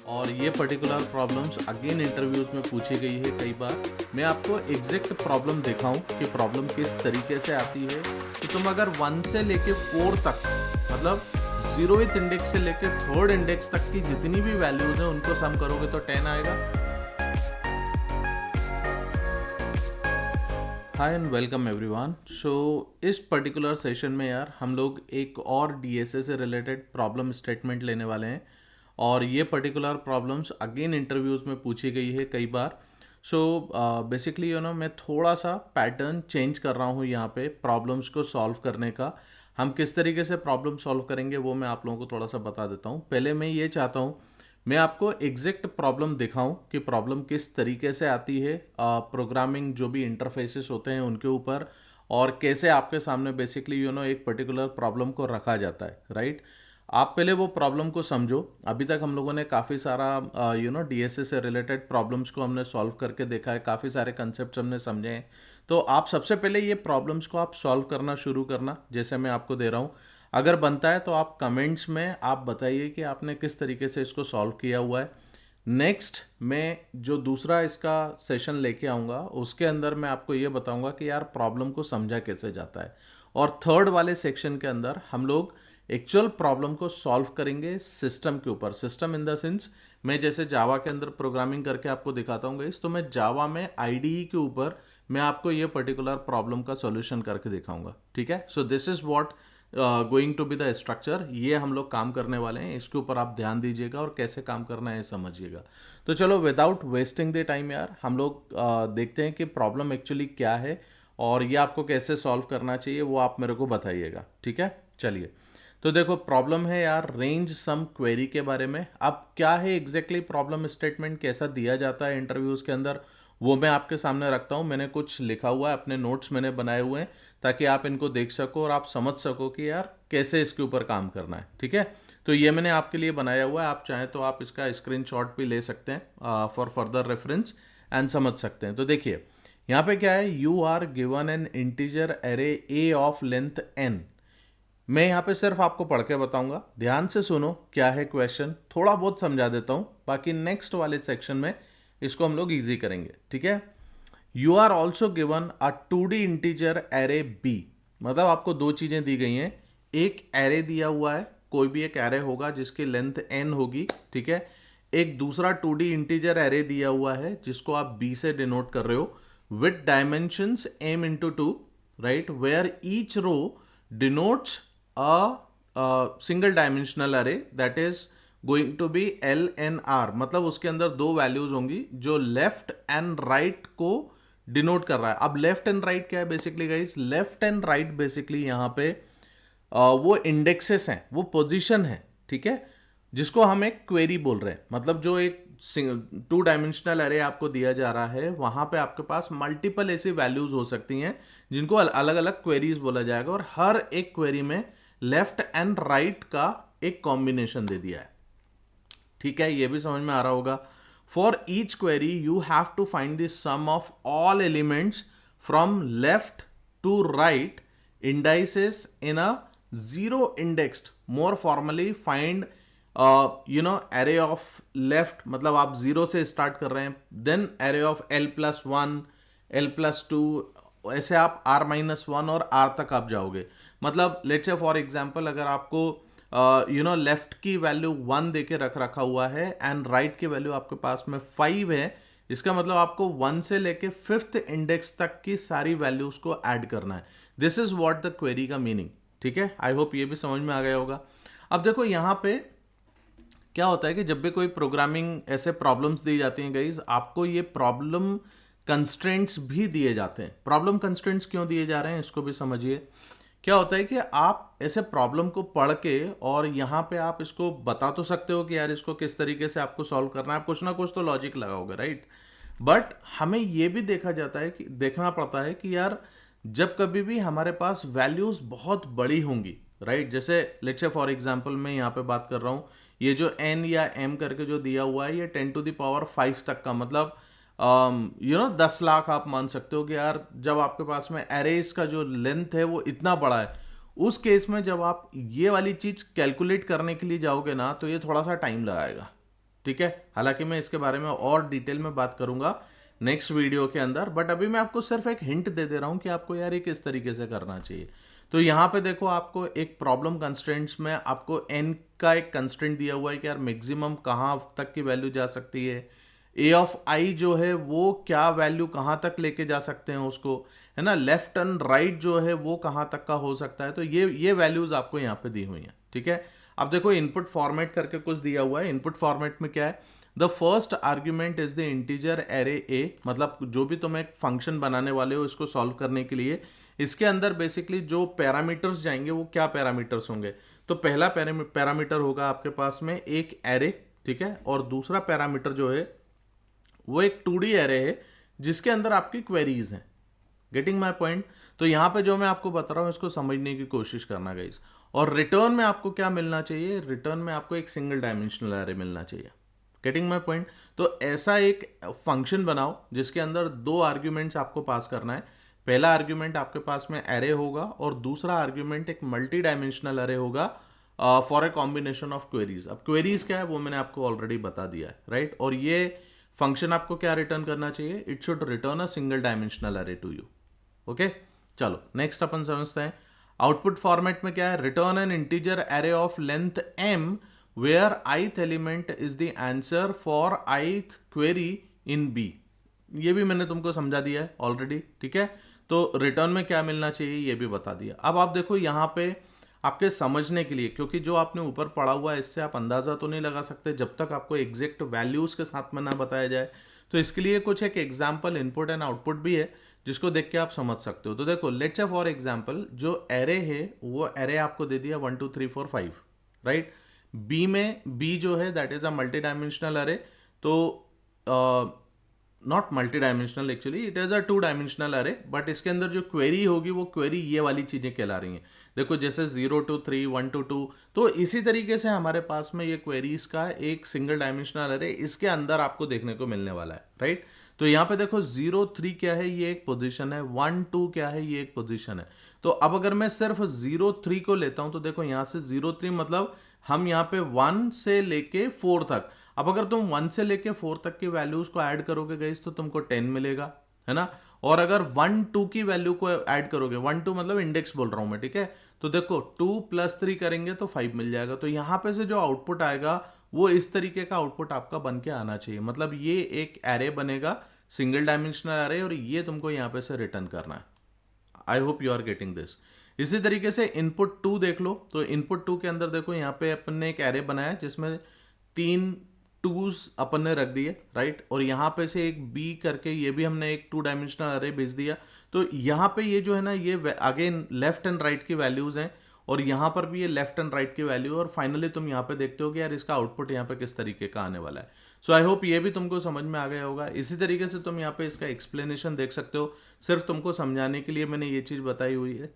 और ये particular problems again interviews में पूछी गई है कई बार। मैं आपको एग्जैक्ट प्रॉब्लम दिखाऊं कि प्रॉब्लम किस तरीके से आती है। तो तुम अगर 1 से लेके 4 तक मतलब 0th इंडेक्स से लेके 3rd इंडेक्स तक की जितनी भी वैल्यूज हैं उनको सम करोगे तो 10 आएगा। हाय एंड वेलकम एवरीवन। सो इस पर्टिकुलर सेशन में यार हम लोग एक और डीएसए से रिलेटेड प्रॉब्लम स्टेटमेंट लेने वाले हैं और ये पर्टिकुलर प्रॉब्लम्स अगेन इंटरव्यूज़ में पूछी गई है कई बार। सो बेसिकली मैं थोड़ा सा पैटर्न चेंज कर रहा हूँ यहाँ पे प्रॉब्लम्स को सॉल्व करने का। हम किस तरीके से प्रॉब्लम सॉल्व करेंगे वो मैं आप लोगों को थोड़ा सा बता देता हूँ। पहले मैं ये चाहता हूँ मैं आपको एग्जैक्ट प्रॉब्लम दिखाऊं कि प्रॉब्लम किस तरीके से आती है प्रोग्रामिंग जो भी इंटरफेसेस होते हैं उनके ऊपर, और कैसे आपके सामने बेसिकली एक पर्टिकुलर प्रॉब्लम को रखा जाता है, राइट। आप पहले वो प्रॉब्लम को समझो। अभी तक हम लोगों ने काफ़ी सारा डीएसए से रिलेटेड प्रॉब्लम्स को हमने सॉल्व करके देखा है, काफ़ी सारे कंसेप्ट हमने समझे हैं। तो आप सबसे पहले ये प्रॉब्लम्स को आप सॉल्व करना शुरू करना जैसे मैं आपको दे रहा हूँ। अगर बनता है तो आप कमेंट्स में आप बताइए कि आपने किस तरीके से इसको सॉल्व किया हुआ है। नेक्स्ट मैं जो दूसरा इसका सेशन लेके आऊँगा उसके अंदर मैं आपको ये बताऊँगा कि यार प्रॉब्लम को समझा कैसे जाता है। और थर्ड वाले सेक्शन के अंदर हम लोग एक्चुअल प्रॉब्लम को सॉल्व करेंगे सिस्टम के ऊपर। सिस्टम इन द सेंस मैं जैसे जावा के अंदर प्रोग्रामिंग करके आपको दिखाता हूँ गाइस, तो मैं जावा में आईडीई के ऊपर मैं आपको ये पर्टिकुलर प्रॉब्लम का सॉल्यूशन करके दिखाऊंगा। ठीक है, so this is what going to be the structure. ये हम लोग काम करने वाले हैं, इसके ऊपर आप ध्यान दीजिएगा और कैसे काम करना है समझिएगा। तो चलो विदाउट वेस्टिंग द टाइम यार हम लोग देखते हैं कि प्रॉब्लम एक्चुअली क्या है और ये आपको कैसे सॉल्व करना चाहिए वो आप मेरे को बताइएगा। ठीक है, चलिए। तो देखो प्रॉब्लम है यार रेंज सम क्वेरी के बारे में। अब क्या है एग्जैक्टली प्रॉब्लम स्टेटमेंट, कैसा दिया जाता है इंटरव्यूज के अंदर, वो मैं आपके सामने रखता हूँ। मैंने कुछ लिखा हुआ है, अपने नोट्स मैंने बनाए हुए हैं ताकि आप इनको देख सको और आप समझ सको कि यार कैसे इसके ऊपर काम करना है। ठीक है, तो ये मैंने आपके लिए बनाया हुआ है। आप चाहें तो आप इसका स्क्रीनशॉट भी ले सकते हैं फॉर फर्दर रेफरेंस एंड समझ सकते हैं। तो देखिए यहाँ पे क्या है, you are given an integer array A of length N. मैं यहाँ पे सिर्फ आपको पढ़ के बताऊंगा, ध्यान से सुनो क्या है क्वेश्चन, थोड़ा बहुत समझा देता हूँ, बाकी नेक्स्ट वाले सेक्शन में इसको हम लोग इजी करेंगे। ठीक है, you are also given a 2D integer array B. मतलब आपको दो चीजें दी गई हैं, एक एरे दिया हुआ है, कोई भी एक एरे होगा जिसकी लेंथ n होगी। ठीक है, एक दूसरा 2D इंटीजर एरे दिया हुआ है जिसको आप b से डिनोट कर रहे हो with dimensions m into two, right, where each row denotes a single dimensional array that is going to be L N R। मतलब उसके अंदर दो वैल्यूज होंगी जो लेफ्ट एंड राइट को डिनोट कर रहा है। अब लेफ्ट एंड राइट क्या है basically guys, left and right basically यहाँ पे वो इंडेक्सेस हैं, वो पोजीशन है। ठीक है, जिसको हम एक क्वेरी बोल रहे हैं। मतलब जो एक 2 डायमेंशनल एरे आपको दिया जा रहा है वहां पे आपके पास मल्टीपल ऐसी वैल्यूज हो सकती हैं जिनको अलग अलग क्वेरीज बोला जाएगा, और हर एक क्वेरी में लेफ्ट एंड राइट का एक कॉम्बिनेशन दे दिया है। ठीक है, ये भी समझ में आ रहा होगा। For each query you have to find the sum of all elements from left to right indices in a zero indexed, more formally find array of left, मतलब आप जीरो से स्टार्ट कर रहे हैं, then array of l+1 l+2, ऐसे आप r-1 और r तक आप जाओगे। मतलब लेट्स से फॉर एग्जांपल अगर आपको लेफ्ट की वैल्यू 1 देके रखा हुआ है एंड राइट की वैल्यू आपके पास में 5 है, इसका मतलब आपको 1 से लेके 5th इंडेक्स तक की सारी वैल्यूज को ऐड करना है। This is what the query का मीनिंग। ठीक है, आई होप ये भी समझ में आ गया होगा। अब देखो यहाँ पे क्या होता है कि जब भी कोई प्रोग्रामिंग ऐसे प्रॉब्लम्स दी जाती हैं गाइज, आपको ये प्रॉब्लम कंस्ट्रेंट्स भी दिए जाते हैं। प्रॉब्लम कंस्ट्रेंट्स क्यों दिए जा रहे हैं इसको भी समझिए। क्या होता है कि आप ऐसे प्रॉब्लम को पढ़ के और यहाँ पे आप इसको बता तो सकते हो कि यार इसको किस तरीके से आपको सॉल्व करना है, आप कुछ ना कुछ तो लॉजिक लगाओगे, राइट। बट हमें ये भी देखा जाता है कि देखना पड़ता है कि यार जब कभी भी हमारे पास वैल्यूज बहुत बड़ी होंगी, राइट, जैसे लेट्स से फॉर एग्जांपल मैं यहाँ पे बात कर रहा हूँ, ये जो n या m करके जो दिया हुआ है ये 10⁵ तक का, मतलब 10 लाख आप मान सकते हो कि यार जब आपके पास में एरेस का जो लेंथ है वो इतना बड़ा है, उस केस में जब आप ये वाली चीज कैलकुलेट करने के लिए जाओगे ना तो ये थोड़ा सा टाइम लगाएगा। ठीक है। हालांकि मैं इसके बारे में और डिटेल में बात करूंगा नेक्स्ट वीडियो के अंदर, बट अभी मैं आपको सिर्फ एक हिंट दे दे रहा हूं कि आपको यार ये किस तरीके से करना चाहिए। तो यहाँ पे देखो, आपको एक प्रॉब्लम कंस्ट्रेंट्स में आपको n का एक कंस्ट्रेंट दिया हुआ है कि यार मैक्सिमम कहाँ तक की वैल्यू जा सकती है, ए ऑफ आई जो है वो क्या वैल्यू कहाँ तक लेके जा सकते हैं उसको, है ना, लेफ्ट एंड राइट जो है वो कहाँ तक का हो सकता है। तो ये वैल्यूज आपको यहाँ पे दी हुई हैं, ठीक है। अब देखो इनपुट फॉर्मेट करके कुछ दिया हुआ है। इनपुट फॉर्मेट में क्या है, the first argument is the integer array ए, मतलब जो भी तुम एक फंक्शन बनाने वाले हो इसको सॉल्व करने के लिए, इसके अंदर बेसिकली जो पैरामीटर्स जाएंगे वो क्या पैरामीटर्स होंगे। तो पहला पैरामीटर होगा आपके पास में एक एरे, ठीक है, और दूसरा पैरामीटर जो है वो एक 2D एरे है जिसके अंदर आपकी क्वेरीज हैं। Getting my point. तो यहां पे जो मैं आपको बता रहा हूं इसको समझने की कोशिश करना गाइस। और रिटर्न में आपको क्या मिलना चाहिए, रिटर्न में आपको एक सिंगल डायमेंशनल एरे मिलना चाहिए। Getting my point. तो ऐसा एक फंक्शन बनाओ जिसके अंदर दो आर्ग्यूमेंट्स आपको पास करना है। पहला आर्ग्यूमेंट आपके पास में एरे होगा और दूसरा आर्ग्यूमेंट एक मल्टी डायमेंशनल एरे होगा for a combination of queries. अब क्वेरीज क्या है वो मैंने आपको ऑलरेडी बता दिया है, राइट। और ये फंक्शन आपको क्या रिटर्न करना चाहिए, it should return a single dimensional array to you. Okay, चलो नेक्स्ट अपन समझते हैं। आउटपुट फॉर्मेट में क्या है, return an integer array of length m where ith element is the answer for ith query in b। ये भी मैंने तुमको समझा दिया है ऑलरेडी, ठीक है। तो रिटर्न में क्या मिलना चाहिए ये भी बता दिया। अब आप देखो यहाँ पे आपके समझने के लिए, क्योंकि जो आपने ऊपर पढ़ा हुआ है इससे आप अंदाजा तो नहीं लगा सकते जब तक आपको एग्जैक्ट वैल्यूज के साथ में ना बताया जाए। तो इसके लिए कुछ एक एग्जाम्पल इनपुट एंड आउटपुट भी है जिसको देख के आप समझ सकते हो। तो देखो लेट्स से फॉर एग्जाम्पल जो एरे है वो एरे आपको दे दिया 1 2 3 4 5, राइट। बी में बी जो है that is a multi dimensional array. तो not multi dimensional, actually it is a 2 dimensional array, but इसके अंदर जो क्वेरी होगी वो क्वेरी ये वाली चीजें कहला रही हैं। देखो जैसे 0 to 3 1 to 2, तो इसी तरीके से हमारे पास में ये क्वेरीज का एक सिंगल डायमेंशनल एरे इसके अंदर आपको देखने को मिलने वाला है, राइट। तो यहाँ पे देखो 0 3 क्या है, ये एक पोजीशन है, 1 2 क्या है, ये एक पोजीशन है। तो अब अगर मैं सिर्फ 0 3 को लेता हूं तो देखो यहाँ से 0 3 मतलब हम यहाँ पे 1 से लेके 4 तक। अब अगर तुम 1 से लेके 4 तक की वैल्यूज को ऐड करोगे गाइस तो तुमको 10 मिलेगा, है ना। और अगर 1 2 की वैल्यू को ऐड करोगे, 1 2 मतलब इंडेक्स बोल रहा हूं मैं, ठीक है। तो देखो 2 + 3 करेंगे तो 5 मिल जाएगा। तो यहाँ पे से जो आउटपुट आएगा वो इस तरीके का आउटपुट आपका बन के आना चाहिए। मतलब ये एक एरे बनेगा, सिंगल डायमेंशनल एरे, और ये तुमको यहाँ पे से रिटर्न करना है। I hope you are getting this. इसी तरीके से इनपुट 2 देख लो। तो इनपुट 2 के अंदर देखो यहाँ पे अपन ने एक एरे बनाया जिसमें 3 2s अपन ने रख दिए, राइट। और यहाँ पे से एक बी करके ये भी हमने एक 2 डायमेंशनल अरे भेज दिया। तो यहाँ पे ये जो है ना ये अगेन लेफ्ट एंड राइट की वैल्यूज हैं, और यहाँ पर भी ये लेफ्ट एंड राइट की वैल्यू, और फाइनली तुम यहाँ पे देखते हो कि यार इसका आउटपुट यहाँ पे किस तरीके का आने वाला है। सो आई होप ये भी तुमको समझ में आ गया होगा। इसी तरीके से तुम यहाँ पे इसका एक्सप्लेनेशन देख सकते हो, सिर्फ तुमको समझाने के लिए मैंने ये चीज़ बताई हुई है।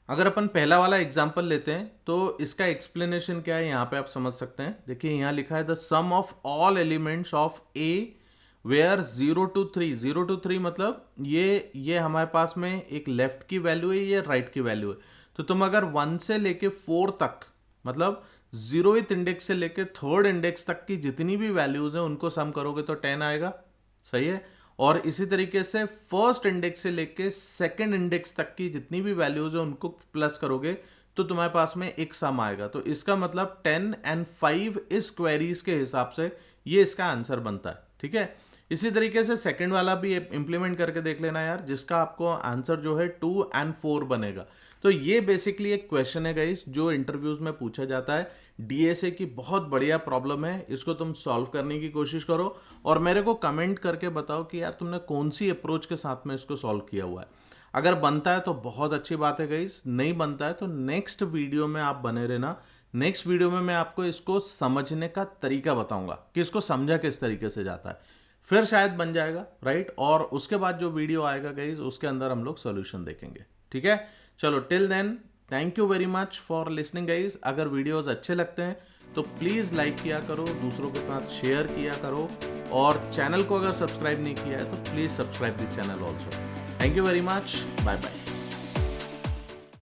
अगर अपन पहला वाला एग्जाम्पल लेते हैं तो इसका एक्सप्लेनेशन क्या है यहाँ पे आप समझ सकते हैं। देखिए यहाँ लिखा है the sum of all elements of A where 0 to 3, 0 to 3 मतलब ये हमारे पास में एक लेफ्ट की वैल्यू है, ये राइट की वैल्यू है। तो तुम अगर 1 से लेके 4 तक, मतलब 0th इंडेक्स से लेके 3rd इंडेक्स तक की जितनी भी वैल्यूज हैं उनको सम करोगे तो 10 आएगा, सही है। और इसी तरीके से फर्स्ट इंडेक्स से लेके सेकंड इंडेक्स तक की जितनी भी वैल्यूज है उनको प्लस करोगे तो तुम्हारे पास में एक सम आएगा। तो इसका मतलब 10 and 5 इस क्वेरीज के हिसाब से ये इसका आंसर बनता है, ठीक है। इसी तरीके से सेकंड वाला भी इंप्लीमेंट करके देख लेना यार, जिसका आपको आंसर जो है 2 and 4 बनेगा। तो ये बेसिकली एक क्वेश्चन है गाइस जो इंटरव्यूज में पूछा जाता है। डीएसए की बहुत बढ़िया प्रॉब्लम है, इसको तुम सॉल्व करने की कोशिश करो और मेरे को कमेंट करके बताओ कि यार तुमने कौन सी अप्रोच के साथ में इसको सॉल्व किया हुआ है। अगर बनता है तो बहुत अच्छी बात है गाइस, नहीं बनता है तो नेक्स्ट वीडियो में आप बने रहना। नेक्स्ट वीडियो में मैं आपको इसको समझने का तरीका बताऊंगा कि इसको समझा किस तरीके से जाता है, फिर शायद बन जाएगा, राइट। और उसके बाद जो वीडियो आएगा गाइस उसके अंदर हम लोग सोल्यूशन देखेंगे, ठीक है। चलो till then thank you very much for listening guys. अगर वीडियोस अच्छे लगते हैं तो प्लीज़ लाइक किया करो, दूसरों के साथ शेयर किया करो, और चैनल को अगर सब्सक्राइब नहीं किया है तो please subscribe the channel also. Thank you very much, bye bye.